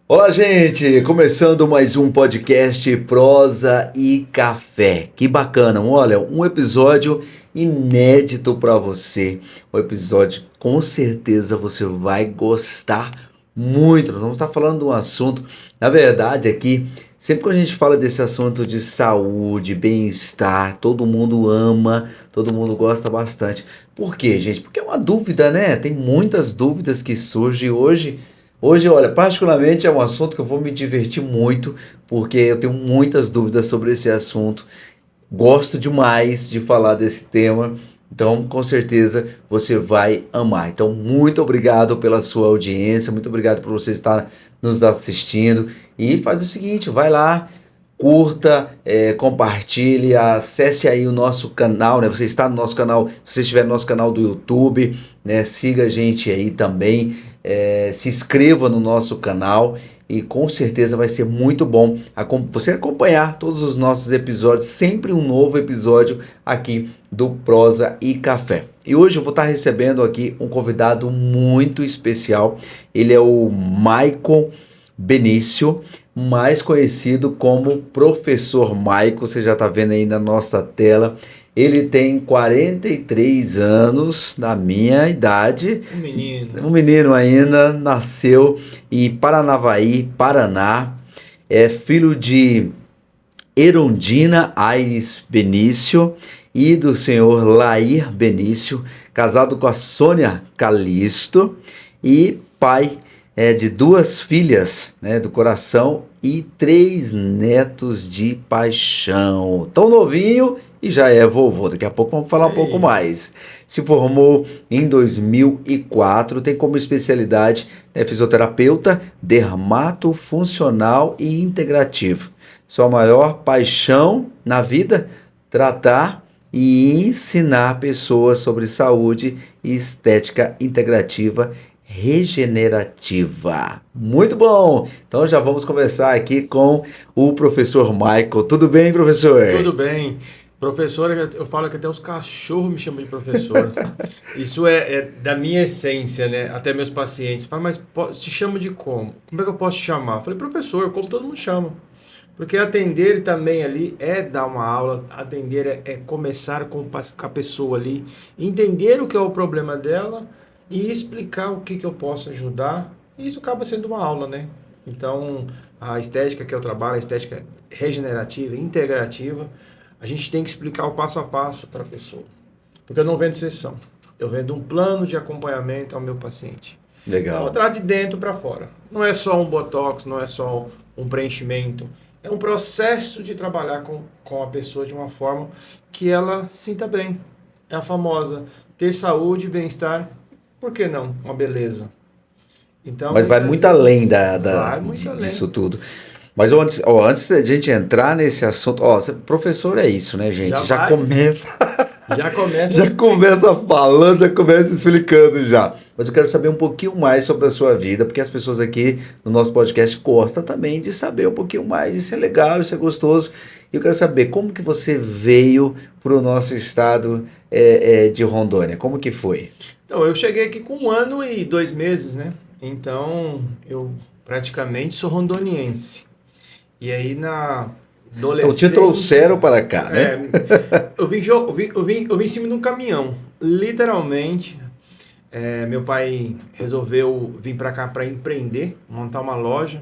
Olá, gente! Começando mais um podcast Prosa e Café. Que bacana! Olha, um episódio inédito para você. Um episódio com certeza você vai gostar muito. Nós vamos estar falando de um assunto, na verdade, aqui, sempre que a gente fala desse assunto de saúde, bem-estar, todo mundo ama, todo mundo gosta bastante. Por quê, gente? Porque é uma dúvida, né? Tem muitas dúvidas que surgem hoje. Hoje, olha, particularmente é um assunto que eu vou me divertir muito, porque eu tenho muitas dúvidas sobre esse assunto. Gosto demais de falar desse tema, então com certeza você vai amar. Então, muito obrigado pela sua audiência, muito obrigado por você estar nos assistindo. E faz o seguinte, vai lá, curta, compartilhe, acesse aí o nosso canal, né? Você está no nosso canal, se você estiver no nosso canal do YouTube, né? Siga a gente aí também, se inscreva no nosso canal e com certeza vai ser muito bom você acompanhar todos os nossos episódios, sempre um novo episódio aqui do Prosa e Café. E hoje eu vou estar recebendo aqui um convidado muito especial, ele é o Maicon Benício, mais conhecido como Professor Maicon, você já está vendo aí na nossa tela. Ele tem 43 anos, na minha idade, um menino ainda, nasceu em Paranavaí, Paraná, é filho de Erundina Aires Benício e do senhor Lair Benício, casado com a Sônia Calisto e pai de duas filhas, né, do coração e 3 netos de paixão. Tão novinho e já é vovô. Daqui a pouco vamos falar um pouco mais. Se formou em 2004, tem como especialidade fisioterapeuta, dermatofuncional e integrativo. Sua maior paixão na vida? Tratar e ensinar pessoas sobre saúde e estética integrativa regenerativa. Muito bom! Então já vamos começar aqui com o professor Michael. Tudo bem, professor? Tudo bem. Professor, eu falo que até os cachorros me chamam de professor. Isso é da minha essência, né? Até meus pacientes falam, mas te chamo de como? Como é que eu posso te chamar? Eu falei, professor, como todo mundo chama. Porque atender também ali é dar uma aula, atender é começar com a pessoa ali, entender o que é o problema dela e explicar o que eu posso ajudar. E isso acaba sendo uma aula, né? Então, a estética que eu trabalho, a estética regenerativa, integrativa, a gente tem que explicar o passo a passo para a pessoa. Porque eu não vendo sessão, eu vendo um plano de acompanhamento ao meu paciente. Então, eu Legal. trato de dentro para fora. Não é só um botox, não é só um preenchimento. É um processo de trabalhar com a pessoa de uma forma que ela sinta bem. É a famosa ter saúde, bem-estar, por que não? Uma beleza. Então, Mas vai muitas muito vezes, além vai muito além. disso tudo. Mas antes da gente entrar nesse assunto, professor é isso, né, gente? Já Já vai, começa. já começa Já começa falando, já começa explicando já. Mas eu quero saber um pouquinho mais sobre a sua vida, porque as pessoas aqui no nosso podcast gostam também de saber um pouquinho mais. Isso é legal, isso é gostoso. E eu quero saber como que você veio para o nosso estado de Rondônia. Como que foi? Então, eu cheguei aqui com 1 ano e 2 meses, né? Então, eu praticamente sou rondoniense. E aí, na Então te adolescência, trouxeram para cá, né? eu vim em cima de um caminhão. Literalmente, meu pai resolveu vir para cá para empreender, montar uma loja.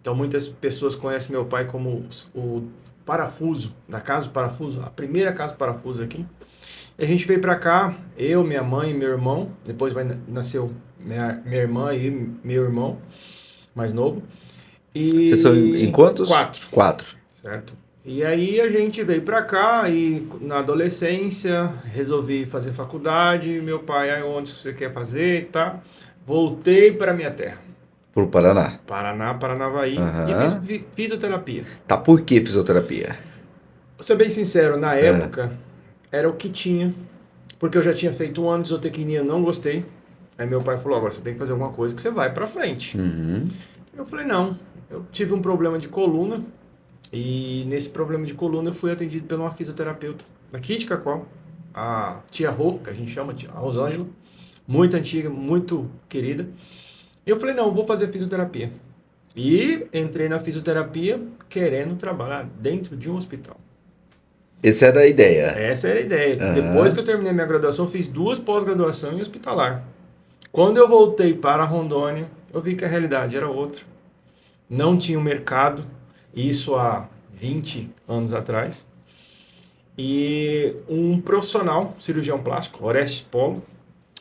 Então, muitas pessoas conhecem meu pai como o parafuso, da Casa Parafuso, a primeira Casa Parafuso aqui. A gente veio pra cá, eu, minha mãe e meu irmão. Depois nasceu minha irmã e meu irmão mais novo. Vocês são em E quantos? quatro, 4. certo? E aí a gente veio pra cá e na adolescência resolvi fazer faculdade. Meu pai, onde você quer fazer, tá? Voltei para minha terra, Pro Paraná. Paraná, Paranavaí, e fiz Aham. fisioterapia. Tá, por que fisioterapia? Vou ser bem sincero, na É. época era o que tinha, porque eu já tinha feito 1 ano de zootecnia, não gostei. Aí meu pai falou, agora você tem que fazer alguma coisa que você vai pra frente. Uhum. Eu falei, não, eu tive um problema de coluna, e nesse problema de coluna eu fui atendido por uma fisioterapeuta daqui de Cacoal, a tia Rô, que a gente chama, a Rosângela, muito antiga, muito querida. E eu falei, não, vou fazer fisioterapia. E entrei na fisioterapia querendo trabalhar dentro de um hospital. Essa era a ideia. Essa era a ideia. Aham. Depois que eu terminei minha graduação, fiz 2 pós-graduações em hospitalar. Quando eu voltei para Rondônia, eu vi que a realidade era outra. Não tinha um mercado, isso há 20 anos atrás. E um profissional, cirurgião plástico, Orestes Polo,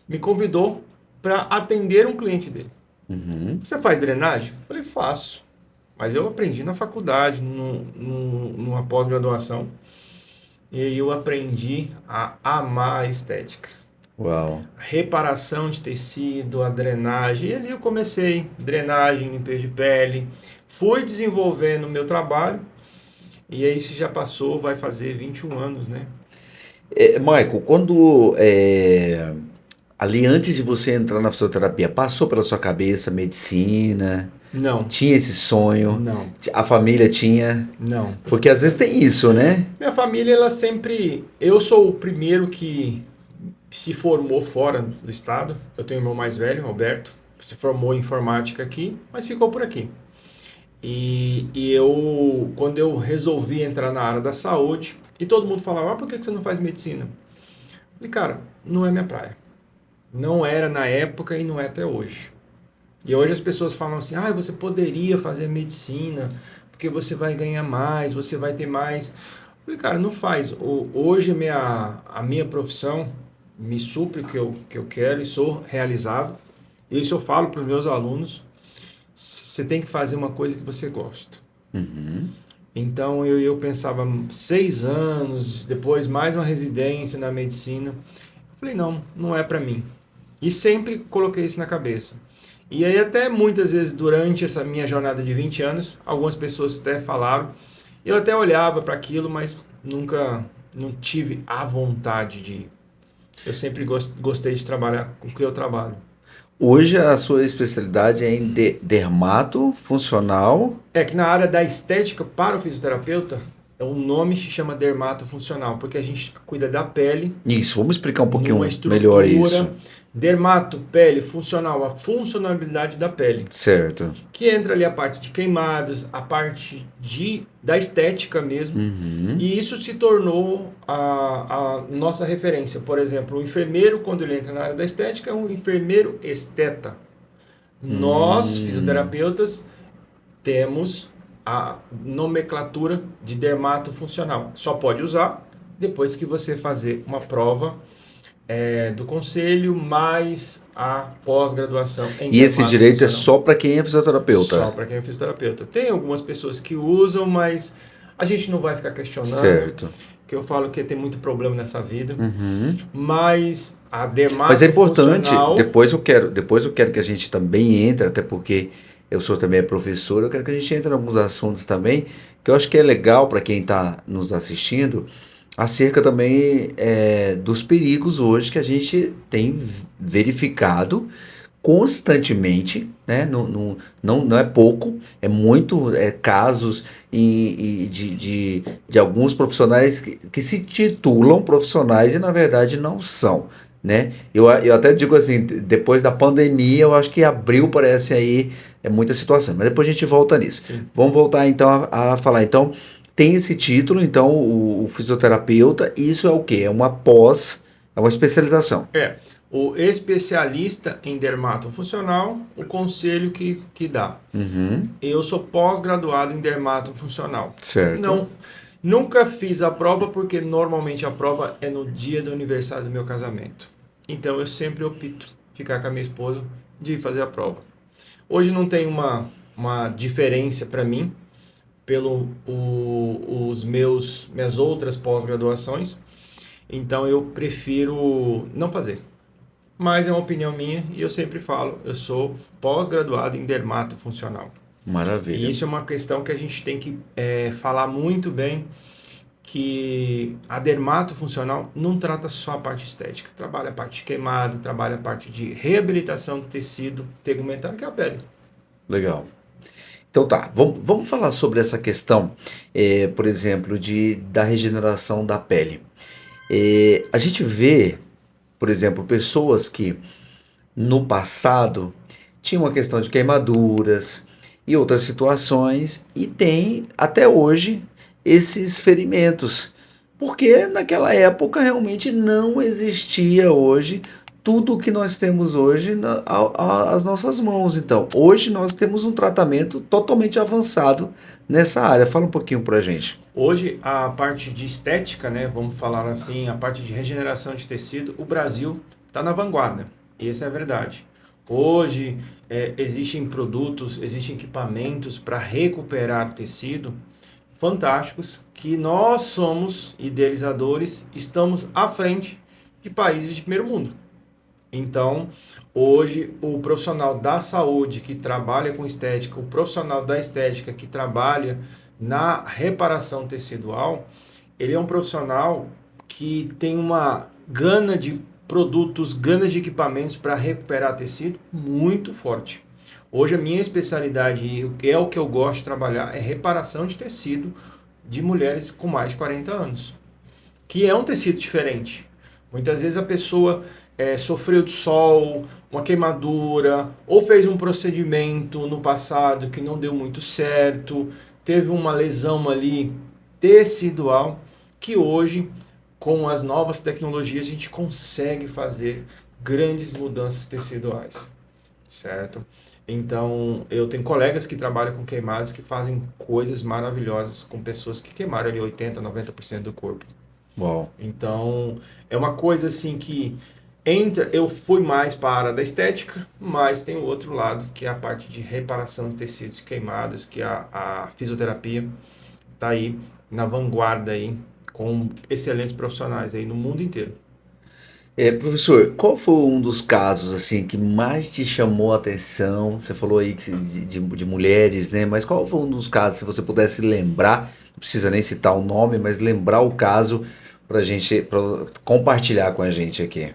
me convidou para atender um cliente dele. Uhum. Você faz drenagem? Eu falei, faço. Mas eu aprendi na faculdade, numa pós-graduação. E aí eu aprendi a amar a estética. Uau. A reparação de tecido, a drenagem. E ali eu comecei, drenagem, limpeza de pele. Fui desenvolvendo o meu trabalho. E aí isso já passou, vai fazer 21 anos, né? Michael, ali antes de você entrar na fisioterapia, passou pela sua cabeça medicina? Não, Tinha esse sonho? não, A família tinha? não. Porque às vezes tem isso, né? Minha família, ela sempre... Eu sou o primeiro que se formou fora do estado. Eu tenho um irmão mais velho, Roberto, se formou em informática aqui, mas ficou por aqui. E eu, quando eu resolvi entrar na área da saúde, e todo mundo falava, por que você não faz medicina? Eu falei, cara, não é minha praia. Não era na época e não é até hoje. E hoje as pessoas falam assim, você poderia fazer medicina, porque você vai ganhar mais, você vai ter mais. Eu falei, cara, não faz. Hoje a minha profissão me supre o que eu quero e sou realizado. Isso eu falo para os meus alunos, você tem que fazer uma coisa que você gosta. Uhum. Então eu pensava 6 anos, depois mais uma residência na medicina. Eu falei, não é para mim. E sempre coloquei isso na cabeça. E aí até muitas vezes durante essa minha jornada de 20 anos, algumas pessoas até falaram, eu até olhava para aquilo, mas nunca não tive a vontade de ir. Eu sempre gostei de trabalhar com o que eu trabalho. Hoje a sua especialidade é em dermato funcional. É que na área da estética para o fisioterapeuta, o nome se chama dermatofuncional, porque a gente cuida da pele, Isso, vamos explicar um pouquinho numa melhor isso. estrutura, dermato, pele, funcional, a funcionalidade da pele, Certo. que entra ali a parte de queimados, a parte da estética mesmo, Uhum. e isso se tornou a nossa referência. Por exemplo, o enfermeiro, quando ele entra na área da estética, é um enfermeiro esteta. Nós, fisioterapeutas, temos a nomenclatura de dermatofuncional. Só pode usar depois que você fazer uma prova do conselho, mais a pós-graduação em E esse direito é dermatofuncional. só para quem é fisioterapeuta? Só para quem é fisioterapeuta. Tem algumas pessoas que usam, mas a gente não vai ficar questionando, Certo. que eu falo que tem muito problema nessa vida. Uhum. Mas a Mas é importante, dermatofuncional... depois eu quero que a gente também entre, até porque eu sou também professor, eu quero que a gente entre em alguns assuntos também, que eu acho que é legal para quem está nos assistindo, acerca também dos perigos hoje que a gente tem verificado constantemente, né? Não é pouco, é muito casos de alguns profissionais que se titulam profissionais e na verdade não são, né? Eu até digo assim, depois da pandemia, eu acho que abriu, parece aí, muita situação, mas depois a gente volta nisso. Sim. Vamos voltar então a falar. Então, tem esse título, então, o fisioterapeuta, isso é o quê? É uma especialização. O especialista em dermatofuncional, o conselho que dá. Uhum. Eu sou pós-graduado em dermatofuncional. Certo. Nunca fiz a prova porque normalmente a prova é no dia do aniversário do meu casamento. Então eu sempre opto ficar com a minha esposa de fazer a prova. Hoje não tem uma diferença para mim minhas outras pós-graduações. Então eu prefiro não fazer. Mas é uma opinião minha e eu sempre falo, eu sou pós-graduado em dermatofuncional. Maravilha. E isso é uma questão que a gente tem que falar muito bem, que a dermatofuncional não trata só a parte estética, trabalha a parte de queimado, trabalha a parte de reabilitação do tecido tegumentar, que é a pele. Legal. Então tá, vamos falar sobre essa questão, por exemplo, da regeneração da pele. A gente vê, por exemplo, pessoas que no passado tinham uma questão de queimaduras, e outras situações, e tem até hoje esses ferimentos, porque naquela época realmente não existia hoje tudo o que nós temos hoje às nossas mãos. Então, hoje nós temos um tratamento totalmente avançado nessa área. Fala um pouquinho pra gente. Hoje, a parte de estética, né, vamos falar assim, a parte de regeneração de tecido, o Brasil está na vanguarda. Essa é a verdade. Hoje, existem produtos, existem equipamentos para recuperar tecido fantásticos que nós somos idealizadores, estamos à frente de países de primeiro mundo. Então, hoje, o profissional da saúde que trabalha com estética, o profissional da estética que trabalha na reparação tecidual, ele é um profissional que tem uma gana de produtos, gana de equipamentos para recuperar tecido muito forte. Hoje, a minha especialidade, e é o que eu gosto de trabalhar, é reparação de tecido de mulheres com mais de 40 anos, que é um tecido diferente. Muitas vezes a pessoa sofreu de sol, uma queimadura, ou fez um procedimento no passado que não deu muito certo, teve uma lesão ali tecidual, que hoje, com as novas tecnologias, a gente consegue fazer grandes mudanças teciduais, certo? Então, eu tenho colegas que trabalham com queimados que fazem coisas maravilhosas com pessoas que queimaram ali 80, 90% do corpo. Bom, Então, é uma coisa assim que eu fui mais para a área da estética, mas tem o outro lado, que é a parte de reparação de tecidos queimados, que a fisioterapia está aí na vanguarda aí, com excelentes profissionais aí no mundo inteiro. professor, qual foi um dos casos assim que mais te chamou a atenção? Você falou aí de mulheres, né? Mas qual foi um dos casos, se você pudesse lembrar, não precisa nem citar o nome, mas lembrar o caso para gente compartilhar com a gente aqui.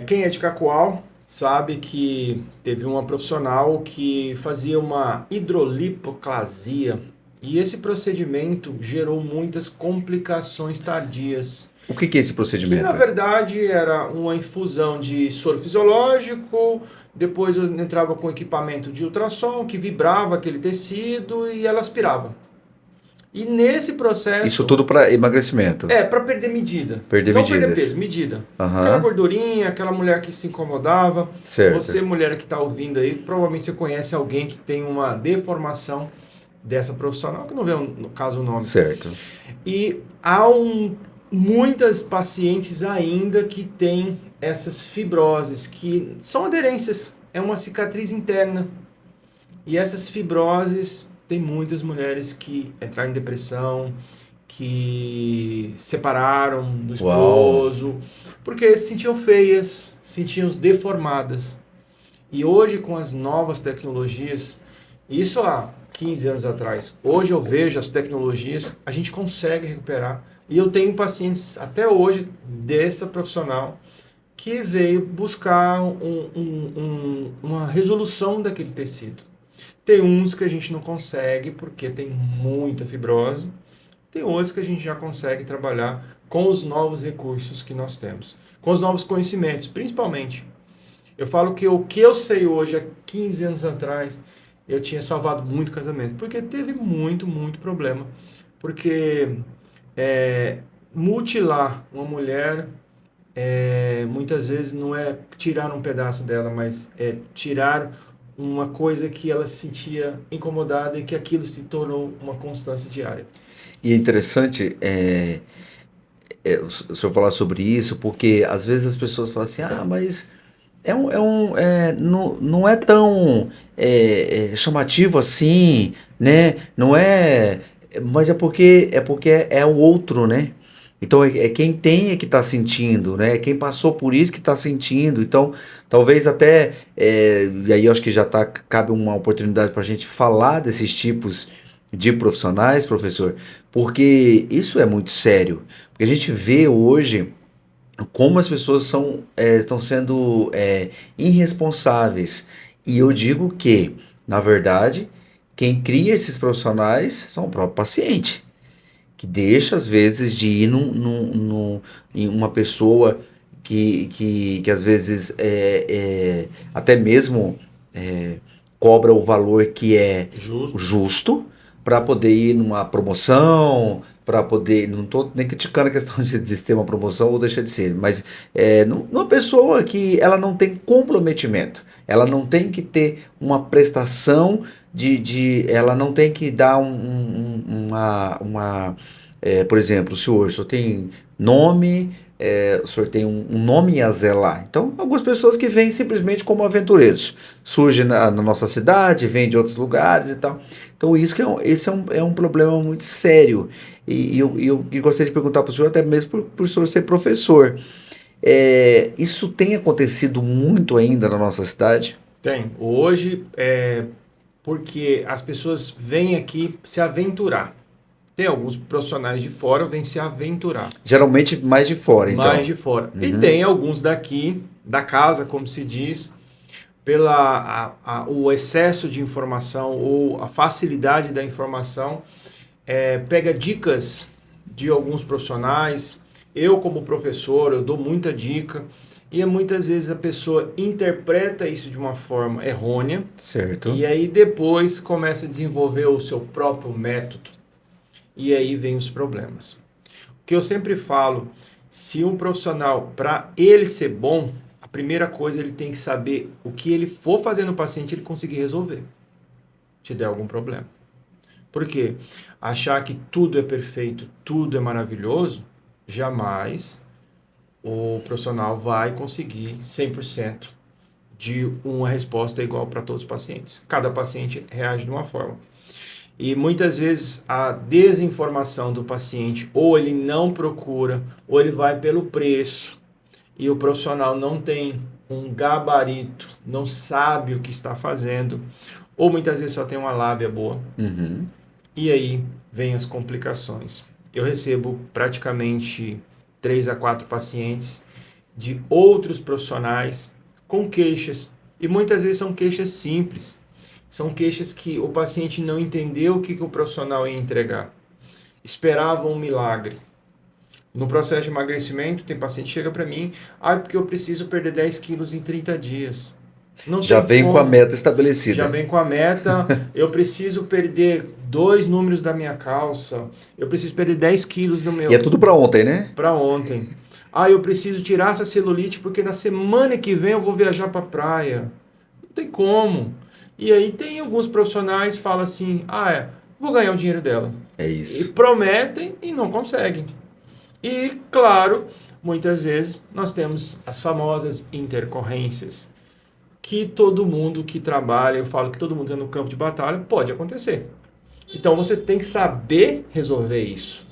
Quem é de Cacoal sabe que teve uma profissional que fazia uma hidrolipoclasia e esse procedimento gerou muitas complicações tardias, O que que é esse que na procedimento? verdade era uma infusão de soro fisiológico, depois eu entrava com equipamento de ultrassom que vibrava aquele tecido e ela aspirava. E nesse Isso processo tudo para emagrecimento, para perder medida. perder Não perder medidas. peso, medida. Aquela Aham, gordurinha, aquela mulher que se incomodava. certo, Você, mulher que está ouvindo aí, provavelmente você conhece alguém que tem uma deformação dessa profissional, que não vê no caso o nome. certo. E há muitas pacientes ainda que têm essas fibroses, que são aderências, é uma cicatriz interna. E essas fibroses, tem muitas mulheres que entraram em depressão, que separaram do Uau, esposo, porque se sentiam feias, sentiam deformadas. E hoje, com as novas tecnologias, isso há 15 anos atrás, hoje eu vejo as tecnologias, a gente consegue recuperar. E eu tenho pacientes até hoje dessa profissional que veio buscar uma resolução daquele tecido. Tem uns que a gente não consegue porque tem muita fibrose, tem outros que a gente já consegue trabalhar com os novos recursos que nós temos, com os novos conhecimentos, principalmente. Eu falo que o que eu sei hoje, há 15 anos atrás, eu tinha salvado muito casamento, porque teve muito, muito problema. Porque é, mutilar uma mulher, muitas vezes não é tirar um pedaço dela, mas é tirar uma coisa que ela se sentia incomodada e que aquilo se tornou uma constância diária. e é interessante o senhor falar sobre isso, porque às vezes as pessoas falam assim, ah, mas não é tão chamativo assim, né? Não é, mas é porque é o outro, né? Então é quem tem é que está sentindo, né? É quem passou por isso que está sentindo. Então talvez até e aí eu acho que já cabe uma oportunidade para a gente falar desses tipos de profissionais, professor, porque isso é muito sério. Porque a gente vê hoje como as pessoas estão sendo irresponsáveis. E eu digo que, na verdade, quem cria esses profissionais são o próprio paciente, que deixa, às vezes, de ir em uma pessoa que às vezes, até mesmo é, cobra o valor que é Justo. justo para poder ir numa promoção, para poder. Não estou nem criticando a questão de ser uma promoção ou deixar de ser, mas numa pessoa que ela não tem comprometimento, ela não tem que ter uma prestação ela não tem que dar por exemplo, o senhor só tem nome. O senhor tem um nome a zelar. Então, algumas pessoas que vêm simplesmente como aventureiros. Surgem na nossa cidade, vêm de outros lugares e tal. Então, esse é um problema muito sério. Eu gostaria de perguntar para o senhor, até mesmo por o senhor ser professor. Isso tem acontecido muito ainda na nossa cidade? Tem. Hoje, porque as pessoas vêm aqui se aventurar. Tem alguns profissionais de fora que vêm se aventurar. Geralmente mais de fora, então. Mais de fora. E tem alguns daqui, da casa, como se diz, o excesso de informação ou a facilidade da informação, pega dicas de alguns profissionais. Eu, como professor, eu dou muita dica. E muitas vezes a pessoa interpreta isso de uma forma errônea. Certo. E aí depois começa a desenvolver o seu próprio método. E aí vem os problemas. O que eu sempre falo, se um profissional, para ele ser bom, a primeira coisa ele tem que saber o que ele for fazer no paciente, ele conseguir resolver. Se der algum problema. Por quê? Achar que tudo é perfeito, tudo é maravilhoso, jamais o profissional vai conseguir 100% de uma resposta igual para todos os pacientes. Cada paciente reage de uma forma. E muitas vezes a desinformação do paciente, ou ele não procura, ou ele vai pelo preço, e o profissional não tem um gabarito, não sabe o que está fazendo, ou muitas vezes só tem uma lábia boa. E aí vem as complicações. Eu recebo praticamente 3 a 4 pacientes de outros profissionais com queixas, e muitas vezes são queixas simples. São queixas que o paciente não entendeu o que o profissional ia entregar. Esperava um milagre. No processo de emagrecimento, tem paciente que chega para mim, porque eu preciso perder 10 quilos em 30 dias. Não Já tem vem como. com a meta estabelecida. Já vem com a meta, eu preciso perder 2 números da minha calça, eu preciso perder 10 quilos do meu... E é tudo para ontem, né? Para ontem. Eu preciso tirar essa celulite porque na semana que vem eu vou viajar para a praia. Não tem como. E aí tem alguns profissionais que falam assim, vou ganhar o dinheiro dela. É isso. E prometem e não conseguem. E, claro, muitas vezes nós temos as famosas intercorrências, que todo mundo que trabalha, eu falo que todo mundo é no campo de batalha, pode acontecer. Então você tem que saber resolver isso.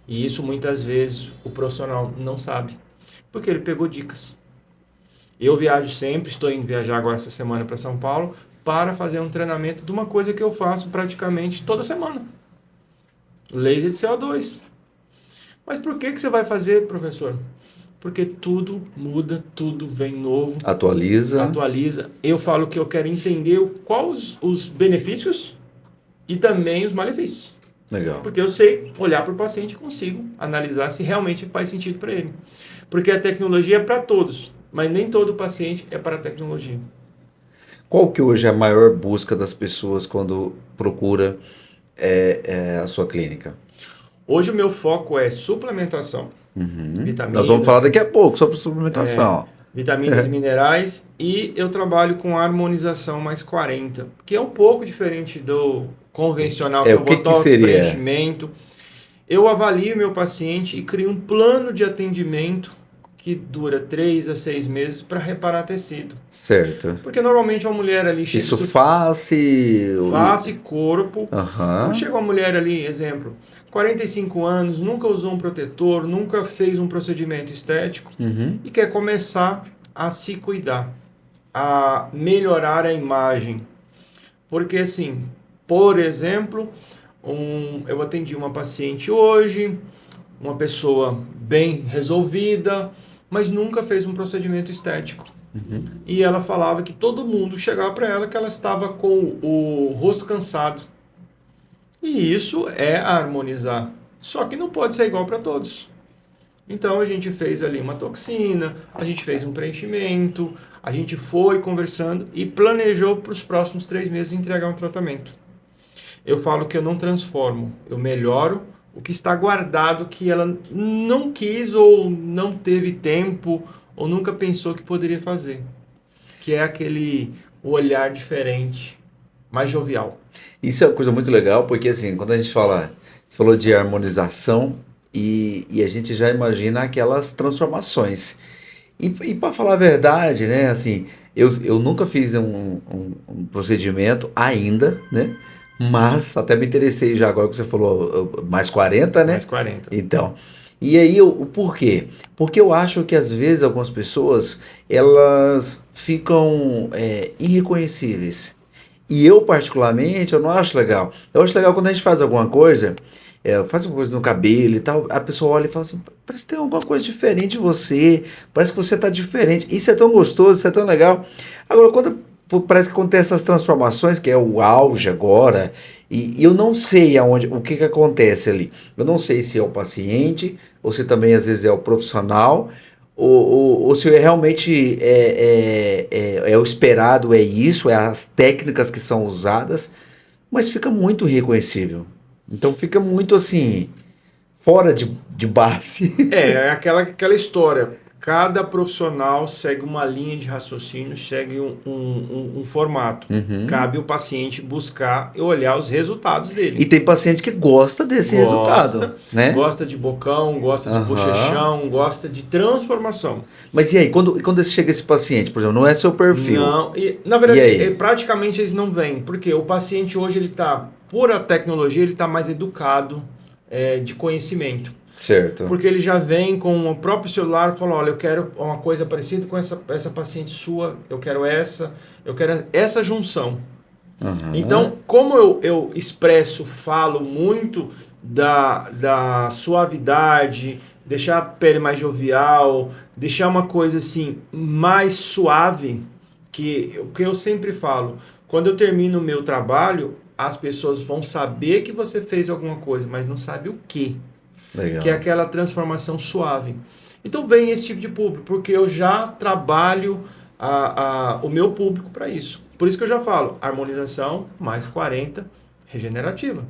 E isso muitas vezes o profissional não sabe, porque ele pegou dicas. Eu viajo sempre, estou indo viajar agora essa semana para São Paulo, para fazer um treinamento de uma coisa que eu faço praticamente toda semana. Laser de CO2. Mas por que você vai fazer, professor? Porque tudo muda, tudo vem novo. Atualiza. Eu falo que eu quero entender quais os benefícios e também os malefícios. Legal. Porque eu sei olhar para o paciente e consigo analisar se realmente faz sentido para ele. Porque a tecnologia é para todos, mas nem todo paciente é para a tecnologia. Qual que hoje é a maior busca das pessoas quando procura a sua clínica? Hoje o meu foco é suplementação, vitaminas. Nós vamos falar daqui a pouco sobre suplementação. Vitaminas e minerais, e eu trabalho com harmonização mais 40, que é um pouco diferente do convencional, que é o botox, preenchimento. Eu avalio meu paciente e crio um plano de atendimento que dura 3 a 6 meses para reparar tecido. Certo. Porque normalmente uma mulher ali... Isso face e corpo. Então chega uma mulher ali, exemplo, 45 anos, nunca usou um protetor, nunca fez um procedimento estético e quer começar a se cuidar, a melhorar a imagem. Porque assim, por exemplo, eu atendi uma paciente hoje, uma pessoa bem resolvida, mas nunca fez um procedimento estético. E ela falava que todo mundo chegava para ela que ela estava com o rosto cansado. E isso é harmonizar. Só que não pode ser igual para todos. Então a gente fez ali uma toxina, a gente fez um preenchimento, a gente foi conversando e planejou para os próximos 3 meses entregar um tratamento. Eu falo que eu não transformo, eu melhoro o que está guardado que ela não quis ou não teve tempo ou nunca pensou que poderia fazer. Que é aquele olhar diferente, mais jovial. Isso é uma coisa muito legal, porque assim, quando a gente fala, você falou de harmonização e a gente já imagina aquelas transformações. E para falar a verdade, né, assim, eu nunca fiz um procedimento ainda, né, mas até me interessei já agora que você falou mais 40, né? Mais 40. Então, e aí o porquê? Porque eu acho que às vezes algumas pessoas elas ficam irreconhecíveis. E eu, particularmente, eu não acho legal. Eu acho legal quando a gente faz alguma coisa, faz alguma coisa no cabelo e tal, a pessoa olha e fala assim, parece que tem alguma coisa diferente em você, parece que você tá diferente. Isso é tão gostoso, isso é tão legal. Agora, parece que acontece essas transformações, que é o auge agora, e eu não sei o que acontece ali. Eu não sei se é o paciente, ou se também às vezes é o profissional, ou se realmente é o esperado, é isso, é as técnicas que são usadas, mas fica muito reconhecível. Então fica muito assim, fora de base. É aquela história. Cada profissional segue uma linha de raciocínio, segue um formato. Uhum. Cabe o paciente buscar e olhar os resultados E dele. tem paciente que gosta desse resultado, Gosta, né? gosta de bocão, gosta de Aham. bochechão, gosta de transformação. Mas e aí, quando chega esse paciente, por exemplo, não é seu perfil. Não, e na E verdade, aí? praticamente eles não vêm, porque o paciente hoje ele está, por a tecnologia, ele está mais educado de conhecimento. Certo. Porque ele já vem com o próprio celular e fala, olha, eu quero uma coisa parecida com essa paciente sua, eu quero essa junção. Aham. Então, como eu expresso, falo muito da suavidade, deixar a pele mais jovial, deixar uma coisa assim mais suave, que o que eu sempre falo, quando eu termino o meu trabalho, as pessoas vão saber que você fez alguma coisa, mas não sabe o quê, que é Legal. aquela transformação suave. Então vem esse tipo de público, porque eu já trabalho o meu público para isso. Por isso que eu já falo, harmonização mais 40, regenerativa.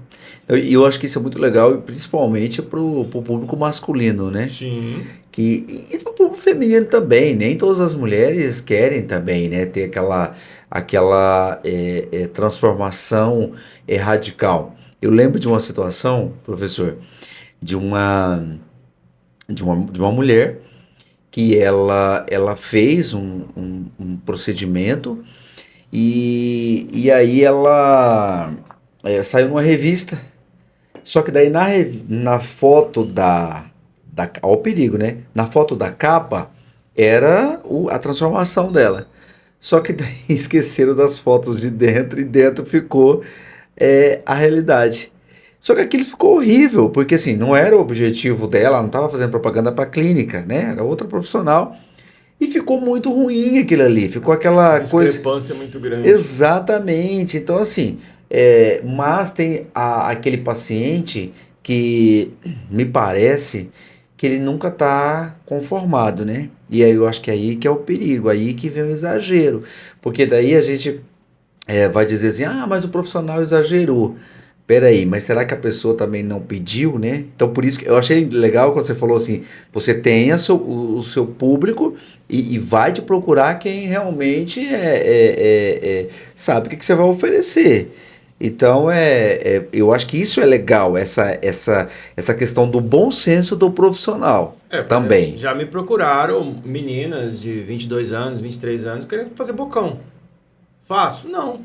Eu acho que isso é muito legal, e principalmente pro público masculino, né? Sim, E pro público feminino também. Nem todas as mulheres querem também, né? Ter aquela transformação radical. Eu lembro de uma situação, professor, de uma mulher que ela fez um procedimento e aí ela saiu numa revista. Só que daí na foto ó, o perigo, né? Na foto da capa era a transformação dela. Só que daí esqueceram das fotos de dentro e dentro ficou a realidade. Só que aquilo ficou horrível, porque assim, não era o objetivo dela, ela não estava fazendo propaganda para a clínica, né? Era outra profissional. E ficou muito ruim aquilo ali, ficou a aquela coisa. discrepância é muito grande. Exatamente. Então, assim, mas tem aquele paciente que me parece que ele nunca está conformado, né? E aí eu acho que é aí que é o perigo, aí que vem o exagero. Porque daí a gente vai dizer assim, ah, mas o profissional exagerou. Peraí, mas será que a pessoa também não pediu, né? Então, por isso que eu achei legal quando você falou assim, você tem o seu público e vai te procurar quem realmente sabe o que você vai oferecer. Então, eu acho que isso é legal, essa questão do bom senso do profissional Por exemplo, também. já me procuraram meninas de 22 anos, 23 anos, querendo fazer bocão. Faço? Não.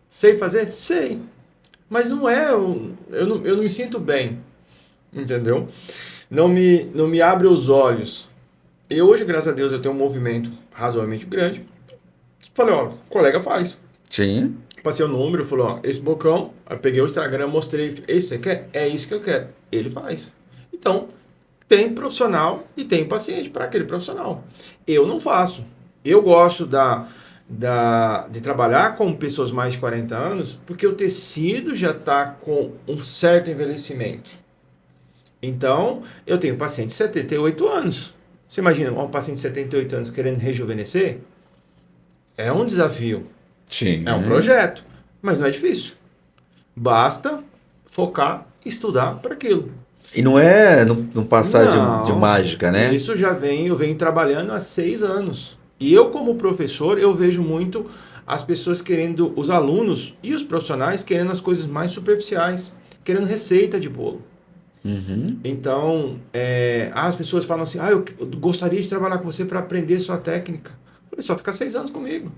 Sei fazer? Sei. Mas não é, eu não me sinto bem, entendeu? Não me abre os olhos. E hoje, graças a Deus, eu tenho um movimento razoavelmente grande. Falei, ó, o colega faz. Sim, Passei o número, falou, ó, esse bocão, aí peguei o Instagram, mostrei, esse você quer? É isso que eu quero. Ele faz. Então, tem profissional e tem paciente para aquele profissional. Eu não faço. Eu gosto de trabalhar com pessoas mais de 40 anos porque o tecido já está com um certo envelhecimento. Então, eu tenho paciente de 78 anos. Você imagina um paciente de 78 anos querendo rejuvenescer? É um desafio, Sim. é um projeto, mas não é difícil. Basta focar e estudar para aquilo. E não é não passar de Não, mágica, né? isso eu venho trabalhando há 6 anos. E eu, como professor, eu vejo muito as pessoas querendo, os alunos e os profissionais querendo as coisas mais superficiais, querendo receita de bolo. Uhum. Então, as pessoas falam assim, eu gostaria de trabalhar com você para aprender sua técnica. Eu falei, só fica 6 anos comigo.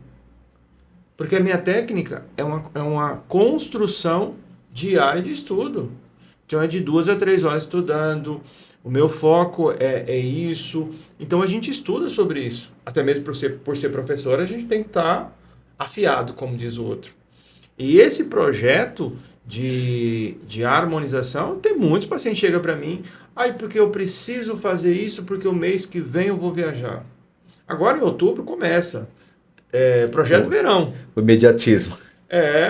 Porque a minha técnica é uma construção diária de estudo. Então é de 2 a 3 horas estudando. O meu foco é isso. Então a gente estuda sobre isso. Até mesmo por ser professor, a gente tem que estar afiado, como diz o outro. E esse projeto de harmonização, tem muitos pacientes que chegam para mim, porque eu preciso fazer isso, porque o mês que vem eu vou viajar. Agora em outubro começa. Projeto verão. O imediatismo.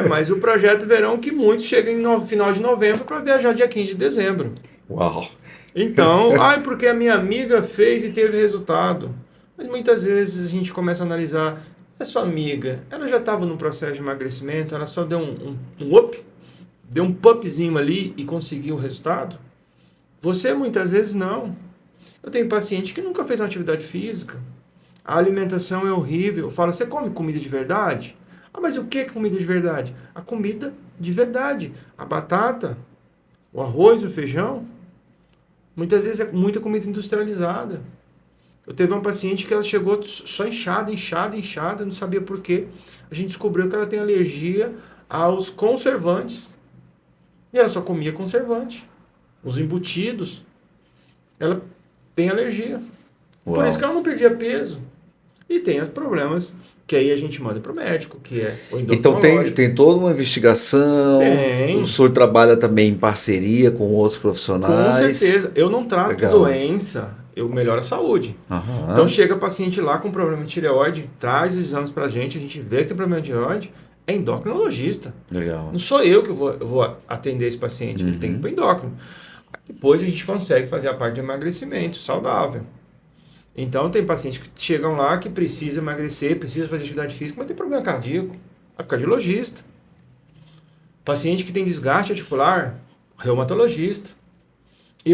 Mas o projeto verão que muitos chegam no final de novembro para viajar dia 15 de dezembro. Uau! Então, porque a minha amiga fez e teve resultado. Mas muitas vezes a gente começa a analisar, a sua amiga, ela já estava no processo de emagrecimento, ela só deu um up, deu um pupzinho ali e conseguiu o resultado? Você muitas vezes não. Eu tenho paciente que nunca fez uma atividade física, a alimentação é horrível. Eu falo, você come comida de verdade? Mas o que é comida de verdade? A comida de verdade. A batata, o arroz, o feijão. Muitas vezes é muita comida industrializada. Eu teve uma paciente que ela chegou só inchada, não sabia por quê. A gente descobriu que ela tem alergia aos conservantes. E ela só comia conservante. Os embutidos. Ela tem alergia. Uau. Por isso que ela não perdia peso. E tem os problemas que aí a gente manda para o médico, que é o Então endocrinológico. tem toda uma investigação. Tem. O senhor trabalha também em parceria com outros Com profissionais. certeza. Eu não trato Legal. doença, eu melhoro a saúde. Aham. Então chega paciente lá com problema de tireoide, traz os exames pra gente, a gente vê que tem problema de tireoide, é endocrinologista. Legal. Não sou eu que vou atender esse paciente, ele tem que ir para endócrino. Depois a gente consegue fazer a parte de emagrecimento saudável. Então tem pacientes que chegam lá que precisam emagrecer, precisam fazer atividade física, mas tem problema cardíaco, é cardiologista. Paciente que tem desgaste articular, reumatologista. E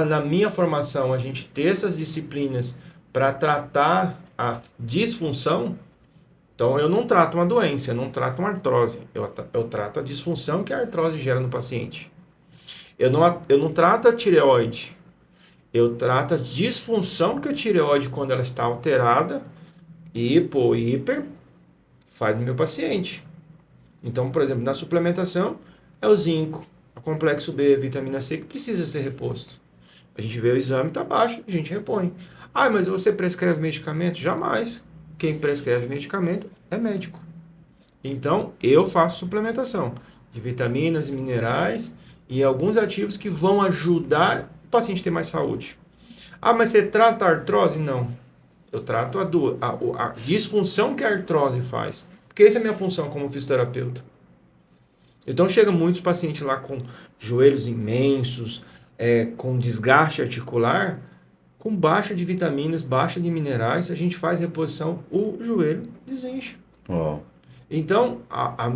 na minha formação, a gente ter essas disciplinas para tratar a disfunção, então eu não trato uma doença, eu não trato uma artrose, eu trato a disfunção que a artrose gera no paciente. Eu não trato a tireoide, eu trato a disfunção que a tireoide, quando ela está alterada, hiper, faz no meu paciente. Então, por exemplo, na suplementação, é o zinco, o complexo B, a vitamina C, que precisa ser reposto. A gente vê o exame, está baixo, a gente repõe. Mas você prescreve medicamento? Jamais. Quem prescreve medicamento é médico. Então, eu faço suplementação de vitaminas e minerais e alguns ativos que vão ajudar o paciente a ter mais saúde. Mas você trata a artrose? Não. Eu trato a disfunção que a artrose faz. Porque essa é a minha função como fisioterapeuta. Então, chegam muitos pacientes lá com joelhos imensos, com desgaste articular, com baixa de vitaminas, baixa de minerais, a gente faz reposição, o joelho desincha. Oh. Então,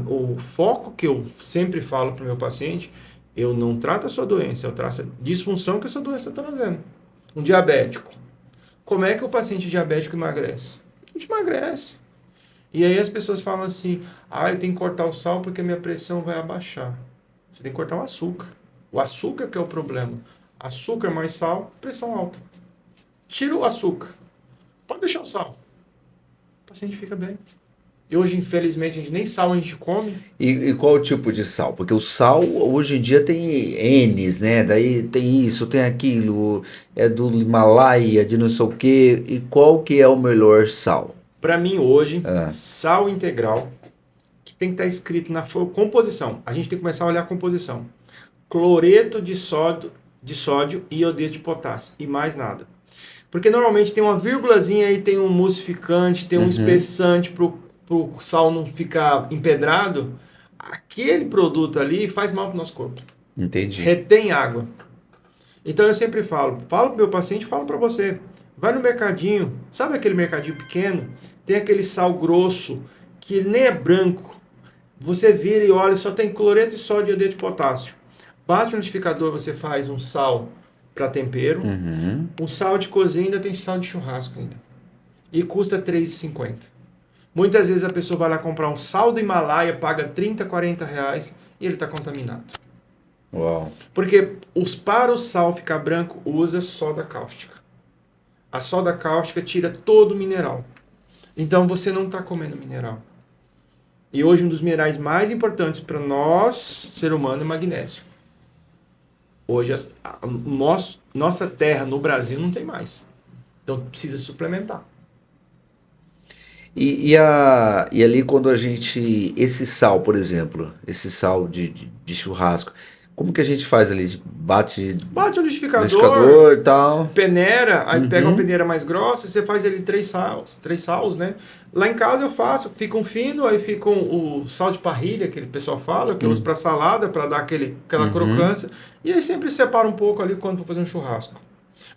o foco que eu sempre falo para o meu paciente, eu não trato a sua doença, eu trato a disfunção que essa doença está trazendo. Um diabético. Como é que o paciente diabético emagrece? A gente emagrece. E aí as pessoas falam assim, ele tem que cortar o sal porque a minha pressão vai abaixar. Você tem que cortar o açúcar. O açúcar que é o problema. Açúcar mais sal, pressão alta. Tira o açúcar. Pode deixar o sal. O paciente fica bem. E hoje, infelizmente, a gente nem sal a gente come. E qual o tipo de sal? Porque o sal, hoje em dia, tem N's, né? Daí tem isso, tem aquilo, é do Himalaia, de não sei o quê. E qual que é o melhor sal? Para mim, hoje, sal integral, que tem que estar escrito na composição. A gente tem que começar a olhar a composição. Cloreto de sódio e iodeto de potássio. E mais nada. Porque normalmente tem uma vírgulazinha aí, tem um emulsificante, tem um espessante para o sal não ficar empedrado. Aquele produto ali faz mal para o nosso corpo. Entendi. Retém água. Então eu sempre falo pro meu paciente, falo para você, vai no mercadinho, sabe aquele mercadinho pequeno? Tem aquele sal grosso, que nem é branco. Você vira e olha, só tem cloreto e sódio e iodeto de potássio. Bate no liquidificador, você faz um sal para tempero, um sal de cozinha, ainda tem sal de churrasco ainda. E custa R$3,50. Muitas vezes a pessoa vai lá comprar um sal do Himalaia, paga 30, 40 reais e ele está contaminado. Uau. Porque para o sal ficar branco, usa soda cáustica. A soda cáustica tira todo o mineral. Então você não está comendo mineral. E hoje um dos minerais mais importantes para nós, ser humano, é magnésio. Hoje nossa terra no Brasil não tem mais. Então precisa suplementar. E ali quando a gente... Esse sal, por exemplo, esse sal de churrasco, como que a gente faz ali? Bate o no liquidificador, liquidificador e tal? peneira, aí pega uma peneira mais grossa, você faz ali 3 sals, né? Lá em casa eu faço, fica um fino, aí fica o sal de parrilha, que o pessoal fala, que eu uso para salada, para dar aquela crocância, e aí sempre separo um pouco ali quando vou fazer um churrasco.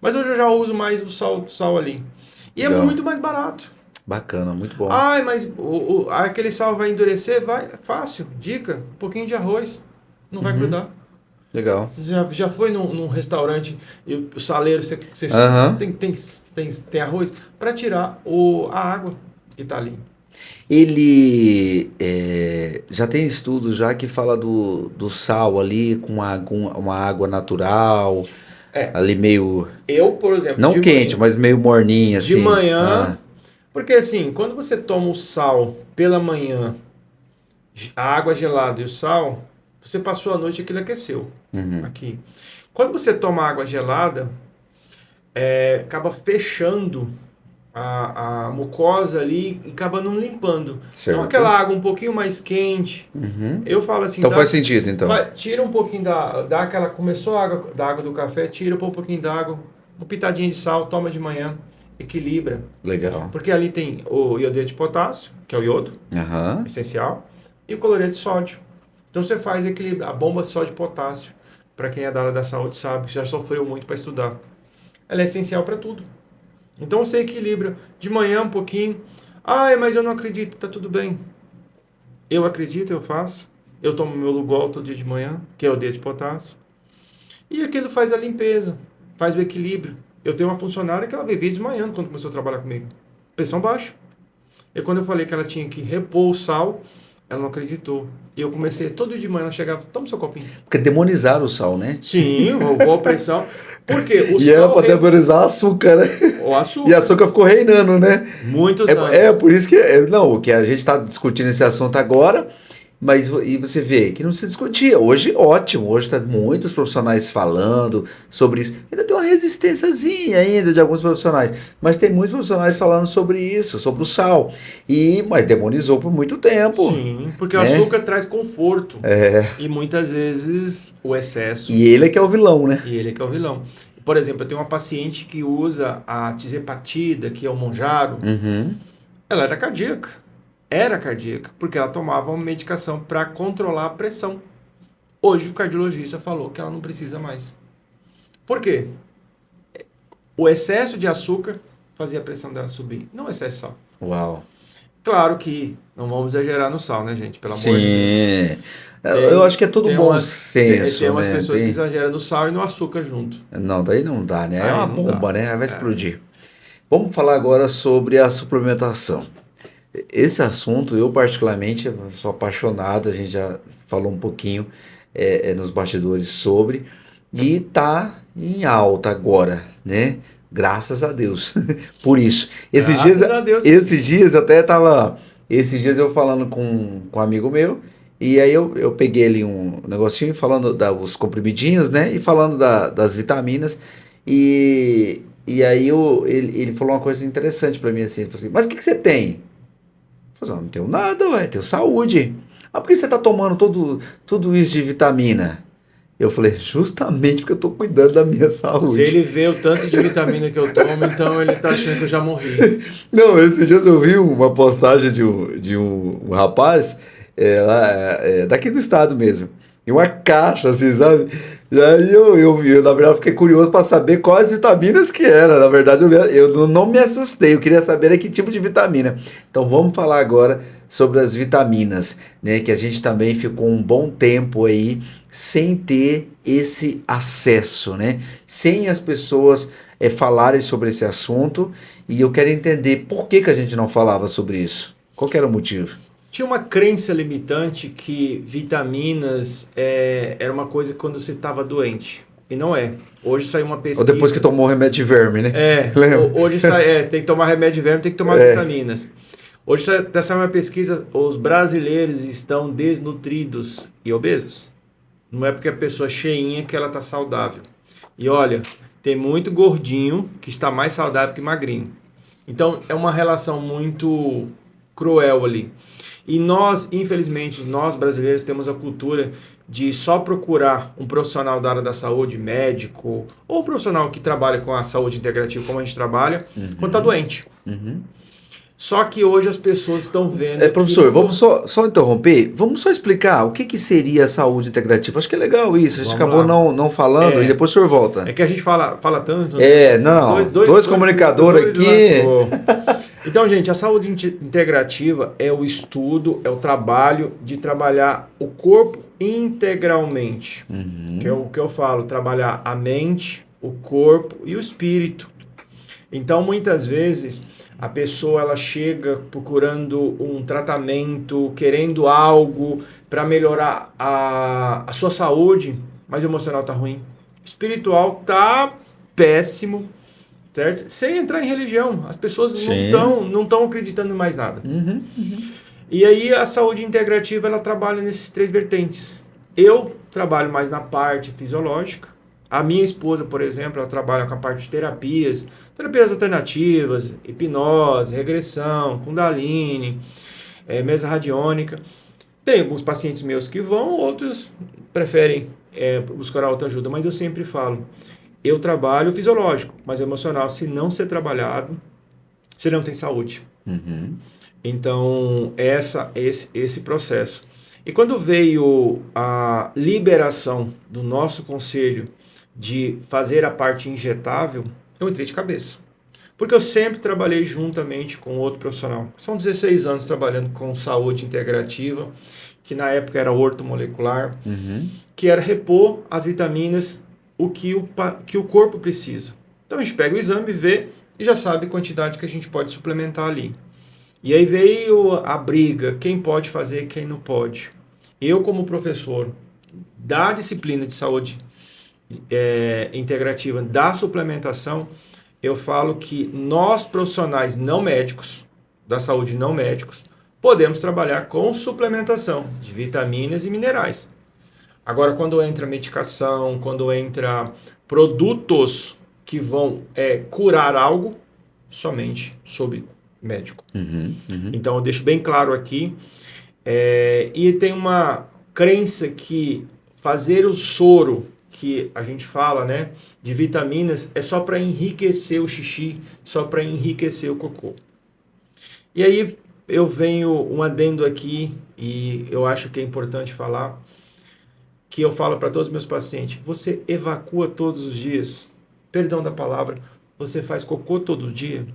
Mas hoje eu já uso mais o sal ali. E Legal. É muito mais barato. Bacana, muito bom. Ai, mas aquele sal vai endurecer? Vai, fácil, dica, um pouquinho de arroz, não vai grudar. Legal. Você já foi num restaurante e o saleiro você tem arroz para tirar a água que está ali. Ele já tem estudo já que fala do sal ali com uma água natural, ali meio, Eu, por exemplo, não quente, mas meio morninha assim. De manhã, porque assim, quando você toma o sal pela manhã, a água gelada e o sal, você passou a noite e aquilo aqueceu. Aqui. Quando você toma água gelada, acaba fechando a mucosa ali e acaba não limpando. Certo. Então aquela água um pouquinho mais quente, eu falo assim... Então faz sentido, então. Tira um pouquinho dá aquela... Começou a água, da água do café, tira um pouquinho d'água, uma pitadinha de sal, toma de manhã, equilibra. Legal. Porque ali tem o iodeto de potássio, que é o iodo, essencial, e o cloreto de sódio. Então você faz equilíbrio. A bomba só de potássio, para quem é da área da saúde sabe, já sofreu muito para estudar. Ela é essencial para tudo. Então você equilibra de manhã um pouquinho. Mas eu não acredito, tá tudo bem. Eu acredito, eu faço. Eu tomo meu Lugol todo dia de manhã, que é o iodeto de potássio. E aquilo faz a limpeza, faz o equilíbrio. Eu tenho uma funcionária que ela bebia desmaiando quando começou a trabalhar comigo. Pressão baixa. E quando eu falei que ela tinha que repor o sal, ela não acreditou. E eu comecei, todo dia de manhã, ela chegava, toma seu copinho. Porque demonizaram o sal, né? Sim, eu vou a pressão. Por quê? E era para demonizar açúcar, né? O açúcar. E açúcar ficou reinando, né? Muitos anos. Por isso que... Não, o que a gente está discutindo esse assunto agora... Mas e você vê que não se discutia. Hoje, ótimo. Hoje tá muitos profissionais falando sobre isso. Ainda tem uma resistênciazinha ainda de alguns profissionais. Mas tem muitos profissionais falando sobre isso, sobre o sal. Mas demonizou por muito tempo. Sim, porque o açúcar traz conforto. E muitas vezes o excesso. E ele é que é o vilão, né? Por exemplo, eu tenho uma paciente que usa a tizepatida, que é o Monjaro. Ela era cardíaca. Porque ela tomava uma medicação para controlar a pressão. Hoje o cardiologista falou que ela não precisa mais. Por quê? O excesso de açúcar fazia a pressão dela subir, não o excesso de sal. Uau. Claro que não vamos exagerar no sal, né, gente? Pelo amor de Deus. Eu acho que é tudo bom senso. Tem umas pessoas que exageram no sal e no açúcar junto. Não, daí não dá, né? É uma bomba, né? Vai explodir. Vamos falar agora sobre a suplementação. Esse assunto, eu particularmente sou apaixonado, a gente já falou um pouquinho nos bastidores sobre, e tá em alta agora, né? Graças a Deus, por isso. Esses dias eu falando com um amigo meu, e aí eu peguei ali um negocinho falando dos comprimidinhos, né? E falando das vitaminas, e aí ele falou uma coisa interessante para mim, assim, ele falou assim, mas o que você tem? Eu falei, não tenho nada, ué, tenho saúde. Por que você tá tomando tudo isso de vitamina? Eu falei, justamente porque eu tô cuidando da minha saúde. Se ele vê o tanto de vitamina que eu tomo, então ele tá achando que eu já morri. Não, esses dias eu vi uma postagem de um rapaz, daqui do estado mesmo. em uma caixa, assim, sabe? E aí na verdade, fiquei curioso para saber quais vitaminas que era. Na verdade, eu não me assustei, eu queria saber que tipo de vitamina. Então, vamos falar agora sobre as vitaminas, né? Que a gente também ficou um bom tempo aí sem ter esse acesso, né? Sem as pessoas falarem sobre esse assunto. E eu quero entender por que a gente não falava sobre isso. Qual que era o motivo? Tinha uma crença limitante que vitaminas era uma coisa quando você estava doente. E não é. Hoje saiu uma Ou depois que pesquisa. tomou remédio de verme, né? Lembra? Hoje tem que tomar remédio de verme, tem que tomar as vitaminas. Hoje saiu uma pesquisa, os brasileiros estão desnutridos e obesos. Não é porque a pessoa é cheinha que ela está saudável. E olha, tem muito gordinho que está mais saudável que magrinho. Então é uma relação muito cruel ali. E nós, infelizmente, nós brasileiros temos a cultura de só procurar um profissional da área da saúde, médico, ou um profissional que trabalha com a saúde integrativa, como a gente trabalha, quando está doente. Só que hoje as pessoas estão vendo. Professor, vamos só interromper. Vamos só explicar o que seria a saúde integrativa. Acho que é legal isso. A gente acabou não falando e depois o senhor volta. É que a gente fala tanto. Não. Dois comunicadores aqui. Então, gente, a saúde integrativa é o estudo, é o trabalho de trabalhar o corpo integralmente. Que é o que eu falo, trabalhar a mente, o corpo e o espírito. Então, muitas vezes, a pessoa ela chega procurando um tratamento, querendo algo para melhorar a sua saúde, mas o emocional está ruim. O espiritual está péssimo. Certo? Sem entrar em religião, as pessoas não estão acreditando em mais nada. E aí a saúde integrativa ela trabalha nesses 3 vertentes. Eu trabalho mais na parte fisiológica. A minha esposa, por exemplo, ela trabalha com a parte de terapias alternativas, hipnose, regressão, kundalini, mesa radiônica. Tem alguns pacientes meus que vão, outros preferem buscar outra ajuda, mas eu sempre falo, eu trabalho fisiológico, mas emocional, se não ser trabalhado, você não tem saúde. Então, esse processo. E quando veio a liberação do nosso conselho de fazer a parte injetável, eu entrei de cabeça. Porque eu sempre trabalhei juntamente com outro profissional. São 16 anos trabalhando com saúde integrativa, que na época era ortomolecular, que era repor as vitaminas o que o corpo precisa. Então a gente pega o exame, vê e já sabe a quantidade que a gente pode suplementar ali. E aí veio a briga, quem pode fazer, quem não pode. Eu, como professor da disciplina de saúde integrativa, da suplementação, eu falo que nós, profissionais não médicos, da saúde não médicos, podemos trabalhar com suplementação de vitaminas e minerais. Agora, quando entra medicação, quando entra produtos que vão curar algo, somente sob médico. Então, eu deixo bem claro aqui. E tem uma crença que fazer o soro, que a gente fala, né, de vitaminas, é só para enriquecer o xixi, só para enriquecer o cocô. E aí eu venho um adendo aqui, e eu acho que é importante falar, que eu falo para todos os meus pacientes, você evacua todos os dias? Perdão da palavra, você faz cocô todo dia?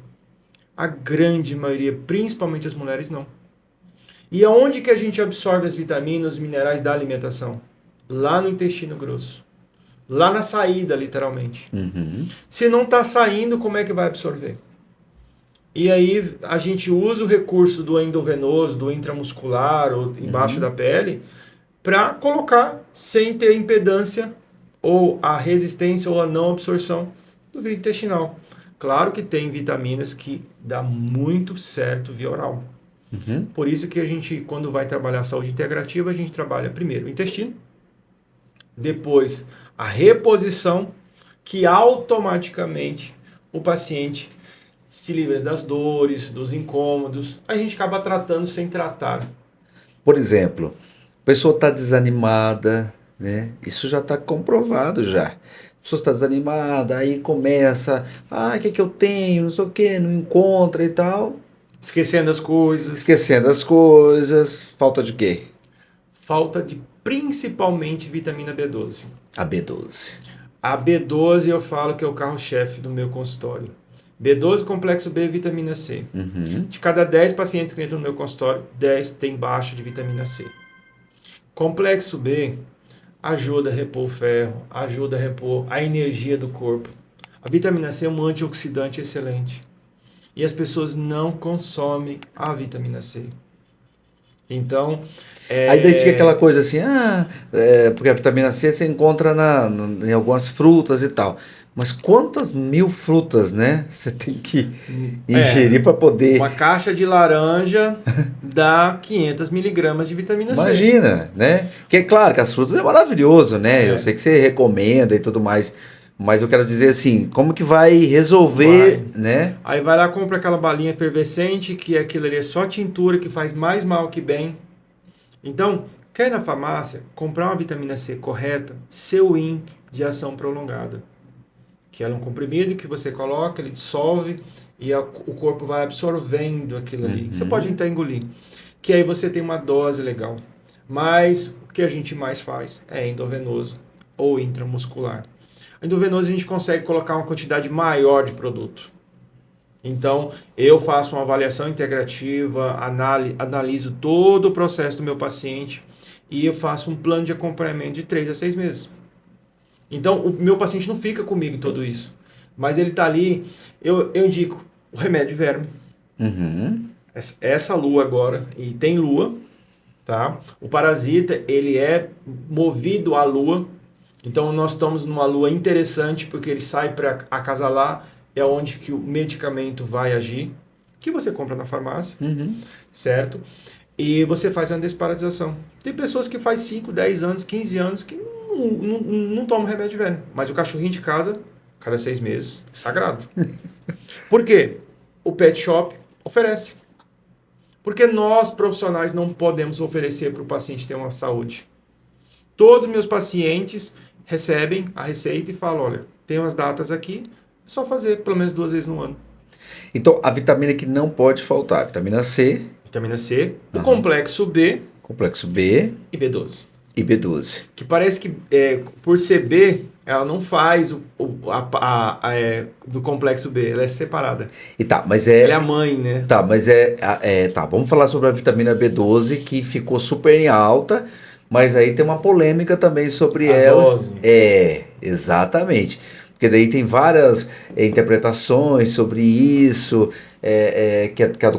A grande maioria, principalmente as mulheres, não. E aonde que a gente absorve as vitaminas, os minerais da alimentação? Lá no intestino grosso. Lá na saída, literalmente. Se não está saindo, como é que vai absorver? E aí a gente usa o recurso do endovenoso, do intramuscular, ou embaixo da pele, para colocar sem ter impedância ou a resistência ou a não absorção do vidro intestinal. Claro que tem vitaminas que dá muito certo via oral. Por isso que a gente, quando vai trabalhar saúde integrativa, a gente trabalha primeiro o intestino, depois a reposição, que automaticamente o paciente se livra das dores, dos incômodos. A gente acaba tratando sem tratar. Por exemplo, a pessoa está desanimada, né? Isso já está comprovado já. A pessoa está desanimada, aí começa, o que eu tenho, não sei o que, não encontra e tal. Esquecendo as coisas. Esquecendo as coisas. Falta de quê? Falta de principalmente vitamina B12. A B12. A B12 eu falo que é o carro-chefe do meu consultório. B12, complexo B, vitamina C. Uhum. De cada 10 pacientes que entram no meu consultório, 10 têm baixa de vitamina C. Complexo B ajuda a repor o ferro, ajuda a repor a energia do corpo. A vitamina C é um antioxidante excelente. E as pessoas não consomem a vitamina C. Então, Aí daí fica aquela coisa assim, porque a vitamina C você encontra em algumas frutas e tal. Mas quantas mil frutas, né? Você tem que ingerir para poder. Uma caixa de laranja dá 500 miligramas de vitamina C. Imagina, né? Que é claro que as frutas é maravilhoso, né? É. Eu sei que você recomenda e tudo mais. Mas eu quero dizer assim, como que vai resolver, né? Aí vai lá, compra aquela balinha efervescente, que aquilo ali é só tintura, que faz mais mal que bem. Então, quer ir na farmácia comprar uma vitamina C correta, Seuin de ação prolongada. Que ela é um comprimido que você coloca, ele dissolve e o corpo vai absorvendo aquilo ali. Você pode até engolir. Que aí você tem uma dose legal. Mas o que a gente mais faz é endovenoso ou intramuscular. Endovenoso a gente consegue colocar uma quantidade maior de produto. Então, eu faço uma avaliação integrativa, analiso todo o processo do meu paciente e eu faço um plano de acompanhamento de 3 a 6 meses. Então, o meu paciente não fica comigo em tudo isso. Mas ele está ali, eu indico o remédio de verme. Uhum. Essa lua agora, e tem lua, tá? O parasita, ele é movido à lua. Então, nós estamos numa lua interessante, porque ele sai para acasalar, é onde que o medicamento vai agir, que você compra na farmácia, certo? E você faz a desparasitização. Tem pessoas que faz 5, 10 anos, 15 anos, que não tomam remédio velho. Mas o cachorrinho de casa, cada 6 meses, é sagrado. Por quê? O pet shop oferece. Porque nós, profissionais, não podemos oferecer para o paciente ter uma saúde. Todos os meus pacientes recebem a receita e falam, olha, tem umas datas aqui, é só fazer pelo menos 2 vezes no ano. Então, a vitamina que não pode faltar, vitamina C. Vitamina C, o complexo B. Complexo B. E B12. E B12. Que parece que, por ser B, ela não faz do complexo B, ela é separada. E tá, mas ela é a mãe, né? Tá, mas tá, vamos falar sobre a vitamina B12, que ficou super em alta, mas aí tem uma polêmica também sobre ela. Dose. Exatamente. Porque daí tem várias interpretações sobre isso,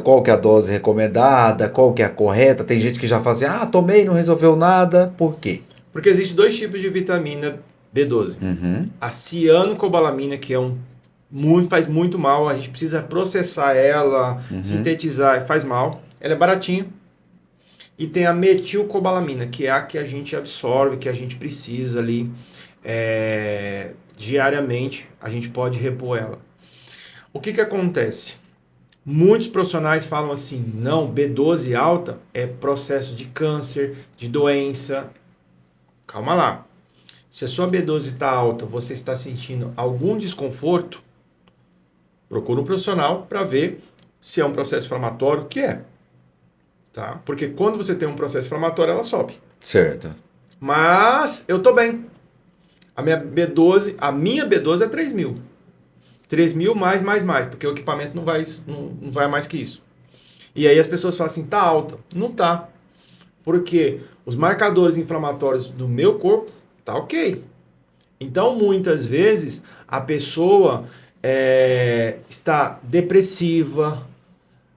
qual que é a dose recomendada, qual que é a correta. Tem gente que já fala assim, tomei, não resolveu nada. Por quê? Porque existem 2 tipos de vitamina B12. A cianocobalamina, que faz muito mal, a gente precisa processar ela, sintetizar, faz mal. Ela é baratinha. E tem a metilcobalamina, que é a que a gente absorve, que a gente precisa ali diariamente, a gente pode repor ela. O que acontece? Muitos profissionais falam assim, não, B12 alta é processo de câncer, de doença. Calma lá. Se a sua B12 está alta, você está sentindo algum desconforto, procura um profissional para ver se é um processo inflamatório, que é. Tá? Porque quando você tem um processo inflamatório, ela sobe. Certo. Mas eu tô bem. A minha B12 é 3.000. 3.000 mais, porque o equipamento não vai mais que isso. E aí as pessoas falam assim, tá alta. Não tá. Porque os marcadores inflamatórios do meu corpo tá ok. Então, muitas vezes, a pessoa está depressiva,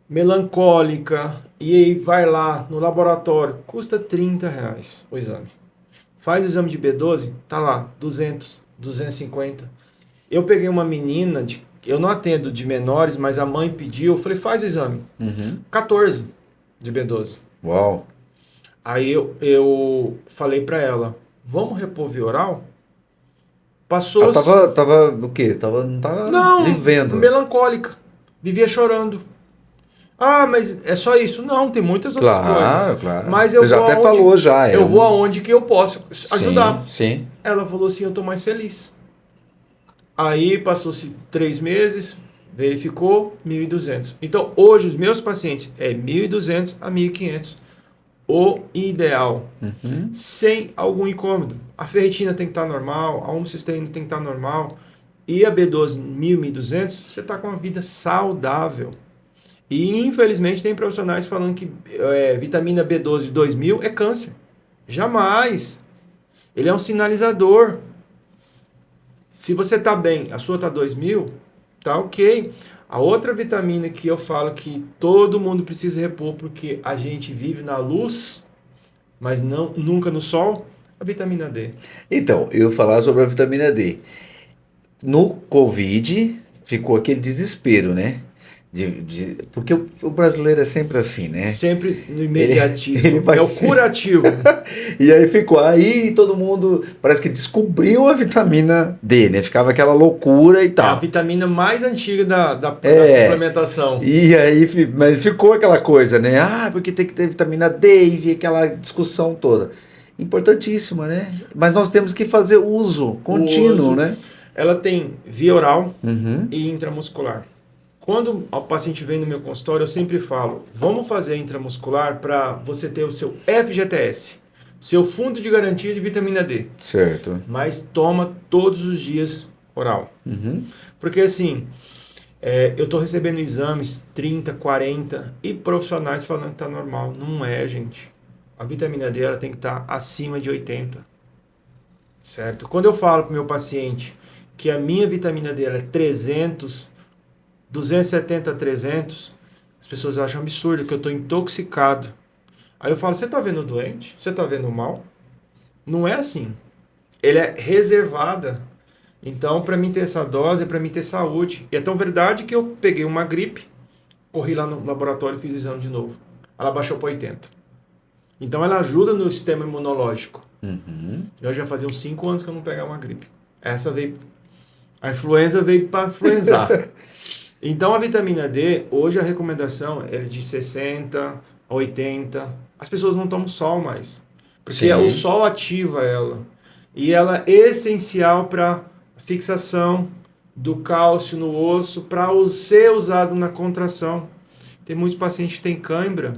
melancólica, e aí vai lá no laboratório, custa R$30 o exame. Faz o exame de B12, tá lá, 200, 250. Eu peguei uma menina, eu não atendo de menores, mas a mãe pediu, eu falei, faz o exame. 14 de B12. Uau. Aí eu falei pra ela, vamos repor via oral? Passou... Ela tava o quê? Não tava vivendo. Melancólica. Vivia chorando. Mas é só isso? Não, tem muitas outras coisas. Claro. Mas você já até falou já. Eu vou aonde que eu posso ajudar. Sim. Ela falou assim, eu tô mais feliz. Aí passou-se 3 meses, verificou, 1.200. Então, hoje, os meus pacientes é 1.200 a 1.500 o ideal, Uhum. sem algum incômodo. A ferritina tem que estar normal, a homocisteína tem que estar normal, e a B12 1000, 1200, você está com uma vida saudável. E infelizmente tem profissionais falando que vitamina B12 2000 é câncer. Jamais. Ele é um sinalizador. Se você está bem, a sua está 2000, tá ok. A outra vitamina que eu falo que todo mundo precisa repor, porque a gente vive na luz, mas não, nunca no sol, a vitamina D. Então, eu ia falar sobre a vitamina D. No Covid, ficou aquele desespero, né? Porque o brasileiro é sempre assim, né? Sempre no Ele imediatismo. vai É o ser- curativo. E aí ficou. Aí todo mundo parece que descobriu a vitamina D, né? Ficava aquela loucura e É a tal. vitamina mais antiga da É. suplementação. E aí, mas ficou aquela coisa, né? Ah, porque tem que ter vitamina D e aquela discussão toda. Importantíssima, né? Mas nós temos que fazer uso O contínuo, uso, né? ela tem via oral Uhum. e intramuscular. Quando o paciente vem no meu consultório, eu sempre falo, vamos fazer intramuscular para você ter o seu FGTS, seu fundo de garantia de vitamina D, Certo. mas toma todos os dias oral. Uhum. Porque assim, eu estou recebendo exames 30, 40 e profissionais falando que está normal. Não é, gente. A vitamina D ela tem que estar acima de 80, certo? Quando eu falo para o meu paciente que a minha vitamina D ela é 300, 270 a 300, as pessoas acham absurdo que eu estou intoxicado. Aí eu falo, você está vendo doente? Você está vendo mal? Não é assim. Ele é reservada. Então, para mim ter essa dose, é para mim ter saúde. E é tão verdade que eu peguei uma gripe, corri lá no laboratório e fiz o exame de novo. Ela baixou para 80. Então, ela ajuda no sistema imunológico. Uhum. Eu já fazia uns 5 anos que eu não pegava uma gripe. Essa veio... A influenza veio para influenzar. Então, a vitamina D, hoje a recomendação é de 60 a 80. As pessoas não tomam sol mais. Porque o Sim. sol ativa ela. E ela é essencial para fixação do cálcio no osso, para ser usado na contração. Tem muitos pacientes que têm cãibra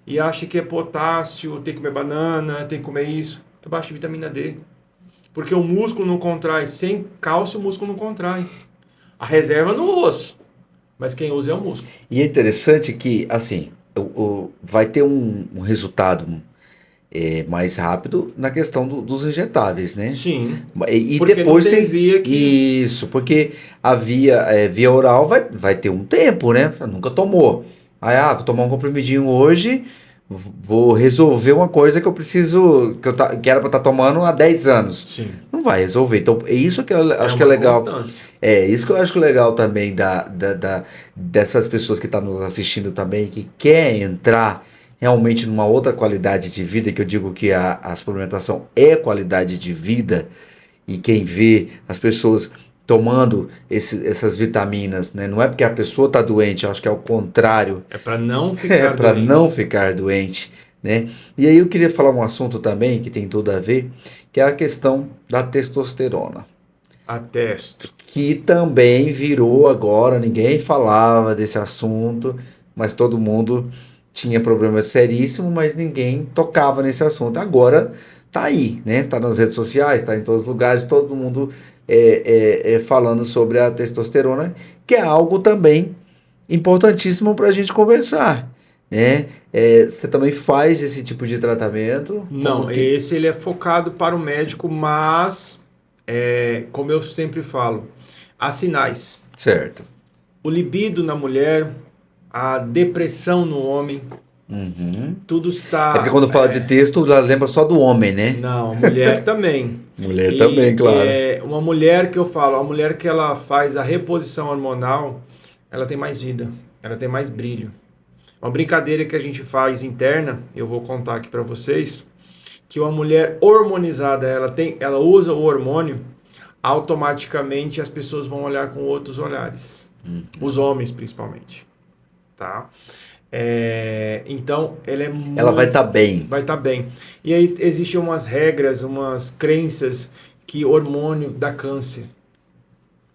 e acham que é potássio, tem que comer banana, tem que comer isso. É baixo de vitamina D. Porque o músculo não contrai. Sem cálcio, o músculo não contrai. A reserva no osso. Mas quem usa é o músculo. E é interessante que, assim, vai ter um resultado mais rápido na questão dos injetáveis, né? Sim. E Porque não depois tem tem via que... isso, porque a via oral vai ter um tempo, né? Nunca tomou. Aí, vou tomar um comprimidinho hoje, vou resolver uma coisa que eu preciso, que era para estar tomando há 10 anos. Sim. Não vai resolver. Então, é isso que eu acho que é uma legal. constância. É isso que eu acho legal também dessas pessoas que estão nos assistindo também, que quer entrar realmente numa outra qualidade de vida, que eu digo que a suplementação é qualidade de vida, e quem vê as pessoas tomando essas vitaminas, né? Não é porque a pessoa está doente, eu acho que é o contrário, É para não é ficar para doente. não ficar doente, né? E aí eu queria falar um assunto também que tem tudo a ver, que é a questão da testosterona. Atesto. Que também virou agora, ninguém falava desse assunto, mas todo mundo tinha problema seríssimo, mas ninguém tocava nesse assunto. Agora tá aí, né? Tá nas redes sociais, tá em todos os lugares, todo mundo falando sobre a testosterona, que é algo também importantíssimo para a gente conversar, né? Você também faz esse tipo de tratamento? Como Não, que... esse ele é focado para o médico, mas, como eu sempre falo, há sinais. Certo. O libido na mulher, a depressão no homem, Uhum. tudo É porque está... quando fala de texto, ela lembra só do homem, né? Não, mulher também. Mulher também, E claro. uma mulher que eu falo, a mulher que ela faz a reposição hormonal, ela tem mais vida, ela tem mais brilho. Uma brincadeira que a gente faz interna, eu vou contar aqui para vocês, que uma mulher hormonizada, ela usa o hormônio, automaticamente as pessoas vão olhar com outros olhares. Os homens, principalmente. Tá? Então, ela é Ela vai muito... estar bem. Vai estar bem. E aí existem umas regras, umas crenças que hormônio dá câncer.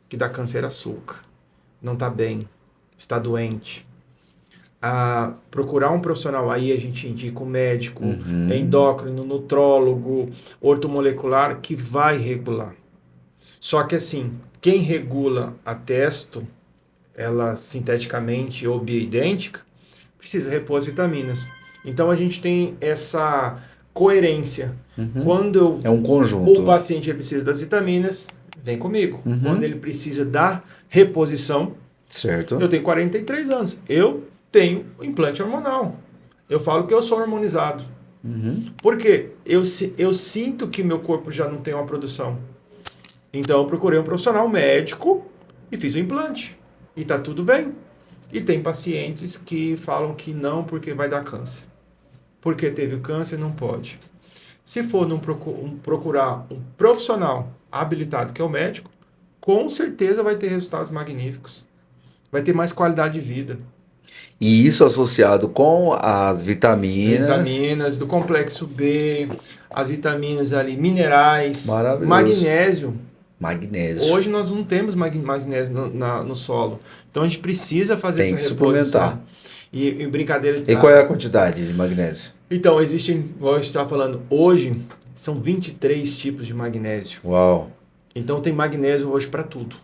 Que dá câncer é açúcar. Não está bem. Está doente. a procurar um profissional, aí a gente indica um médico, Uhum. endócrino, nutrólogo, ortomolecular, que vai regular. Só que assim, quem regula a testo, ela sinteticamente ou bioidêntica, precisa repor as vitaminas. Então a gente tem essa coerência. Uhum. Quando É um o conjunto. paciente precisa das vitaminas, vem comigo. Uhum. Quando ele precisa da reposição, Certo. eu tenho 43 anos. Eu tenho implante hormonal. Eu falo que eu sou hormonizado. Uhum. Por quê? Eu sinto que meu corpo já não tem uma produção. Então eu procurei um profissional médico e fiz o implante. E tá tudo bem. E tem pacientes que falam que não porque vai dar câncer. Porque teve o câncer, não pode. Se for procurar um profissional habilitado, que é o médico, com certeza vai ter resultados magníficos. Vai ter mais qualidade de vida. E isso associado com as vitaminas. Vitaminas do complexo B, as vitaminas ali, minerais, Maravilhoso. magnésio. Magnésio. Hoje nós não temos magnésio no solo. Então a gente precisa fazer Tem essa que suplementar. reposição. E brincadeira. E qual é a quantidade de magnésio? Então, existem, igual a gente estava falando, hoje são 23 tipos de magnésio. Uau. Então tem magnésio hoje para tudo.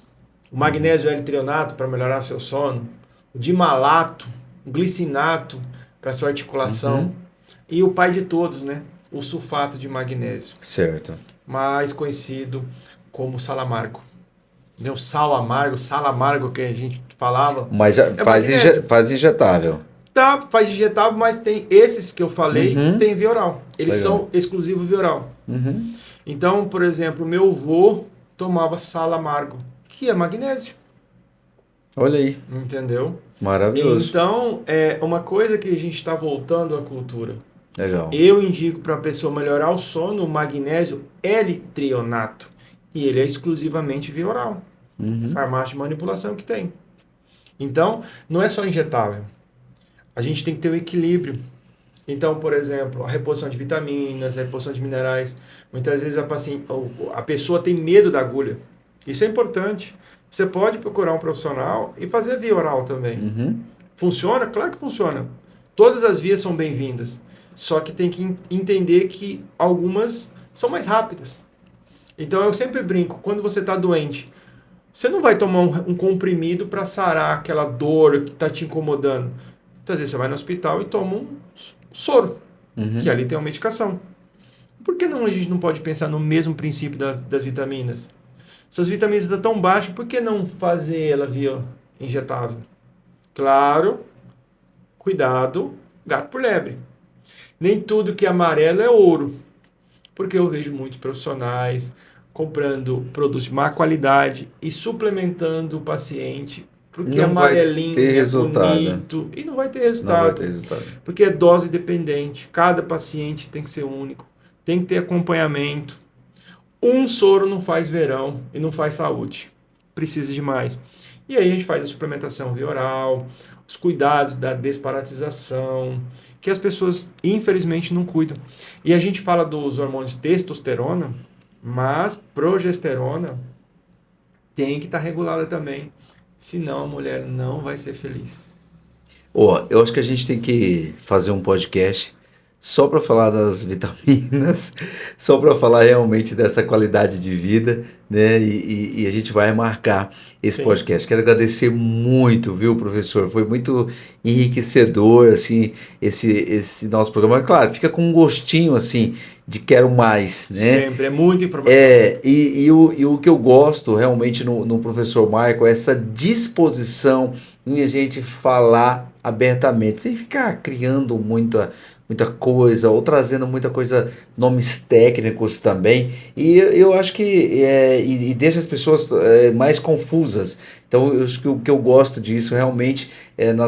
O magnésio L-trionato para melhorar seu sono, o dimalato, o glicinato para sua articulação Uhum. e o pai de todos, né? O sulfato de magnésio, Certo. mais conhecido como sal amargo. O sal amargo que a gente falava. Mas já É magnésio. faz injetável. Tá, faz injetável, mas tem esses que eu falei, Uhum. tem via oral. Eles Legal. são exclusivos via oral. Uhum. Então, por exemplo, meu avô tomava sal amargo, que é magnésio, Olha aí. entendeu? Maravilhoso. Então, é uma coisa que a gente está voltando à cultura. Legal. Eu indico para a pessoa melhorar o sono o magnésio L-trionato. E ele é exclusivamente via oral. Uhum. Farmácia de manipulação que tem. Então, não é só injetável. A gente tem que ter o equilíbrio. Então, por exemplo, a reposição de vitaminas, a reposição de minerais. Muitas vezes a pessoa tem medo da agulha. Isso é importante. Você pode procurar um profissional e fazer via oral também. Uhum. Funciona? Claro que funciona. Todas as vias são bem-vindas. Só que tem que entender que algumas são mais rápidas. Então, eu sempre brinco, quando você está doente, você não vai tomar um comprimido para sarar aquela dor que está te incomodando. Muitas vezes você vai no hospital e toma um soro, Uhum. que ali tem uma medicação. Por que não a gente não pode pensar no mesmo princípio das vitaminas? Se as vitaminas estão tão baixas, por que não fazer ela via injetável? Claro, cuidado, gato por lebre. Nem tudo que é amarelo é ouro, porque eu vejo muitos profissionais comprando produtos de má qualidade e suplementando o paciente, porque Não vai amarelinho ter é resultado. bonito e não vai ter Não vai resultado. ter resultado. Porque é dose dependente, cada paciente tem que ser único, tem que ter acompanhamento. Um soro não faz verão e não faz saúde, precisa de mais. E aí a gente faz a suplementação via oral, os cuidados da desparasitização, que as pessoas infelizmente não cuidam. E a gente fala dos hormônios testosterona, mas progesterona tem que estar regulada também, senão a mulher não vai ser feliz. Ó, eu acho que a gente tem que fazer um podcast só para falar das vitaminas, só para falar realmente dessa qualidade de vida, né? E a gente vai marcar esse Sim. podcast. Quero agradecer muito, viu, professor? Foi muito enriquecedor, assim, esse nosso programa. Claro, fica com um gostinho, assim, de quero mais, né? Sempre, é muita informação. E o que eu gosto realmente no professor Michael é essa disposição em a gente falar abertamente, sem ficar criando muita coisa, ou trazendo muita coisa, nomes técnicos também, e eu acho que e deixa as pessoas mais confusas. Então, eu acho que o que eu gosto disso realmente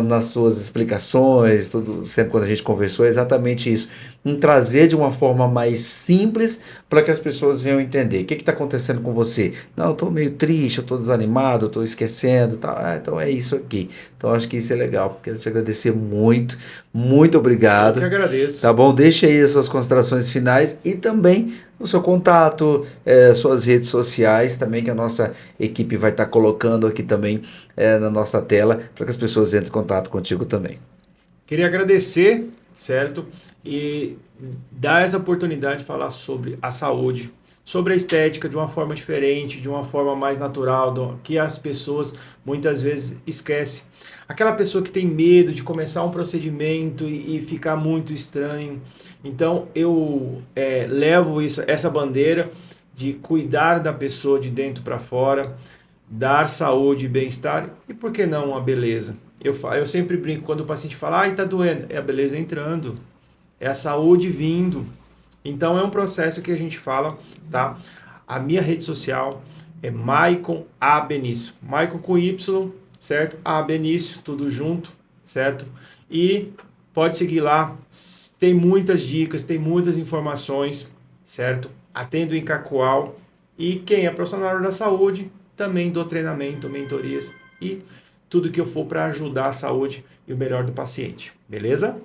nas suas explicações, tudo, sempre quando a gente conversou, é exatamente isso, em trazer de uma forma mais simples para que as pessoas venham entender. O que está acontecendo com você? Não, eu estou meio triste, eu estou desanimado, eu estou esquecendo, tá? Então é isso aqui. Então acho que isso é legal. Quero te agradecer muito, muito obrigado. Eu que agradeço. Tá bom? Deixa aí as suas considerações finais e também o seu contato, suas redes sociais também, que a nossa equipe vai estar colocando aqui também na nossa tela, para que as pessoas entrem em contato contigo também. Queria agradecer, certo? E dar essa oportunidade de falar sobre a saúde, sobre a estética de uma forma diferente, de uma forma mais natural, que as pessoas muitas vezes esquecem. Aquela pessoa que tem medo de começar um procedimento e ficar muito estranho. Então eu levo essa bandeira de cuidar da pessoa de dentro para fora, dar saúde e bem-estar e, por que não, uma beleza. Eu sempre brinco quando o paciente fala, ai, tá doendo, é a beleza entrando, é a saúde vindo. Então é um processo que a gente fala, tá? A minha rede social é Maicon A. Benício. Maicon com Y, certo? A. Benício, tudo junto, certo? E pode seguir lá, tem muitas dicas, tem muitas informações, certo? Atendo em Cacoal. E quem é profissional da saúde, também dou treinamento, mentorias e tudo que eu for para ajudar a saúde e o melhor do paciente. Beleza?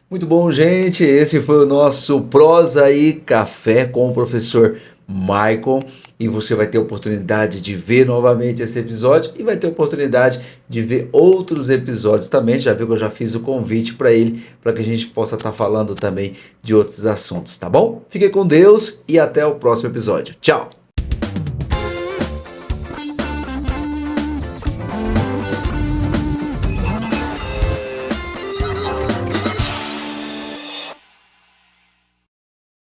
Muito bom, gente. Esse foi o nosso Prosa e Café com o professor Maicon. E você vai ter a oportunidade de ver novamente esse episódio e vai ter a oportunidade de ver outros episódios também. Já viu que eu já fiz o convite para ele, para que a gente possa estar falando também de outros assuntos, tá bom? Fique com Deus e até o próximo episódio. Tchau!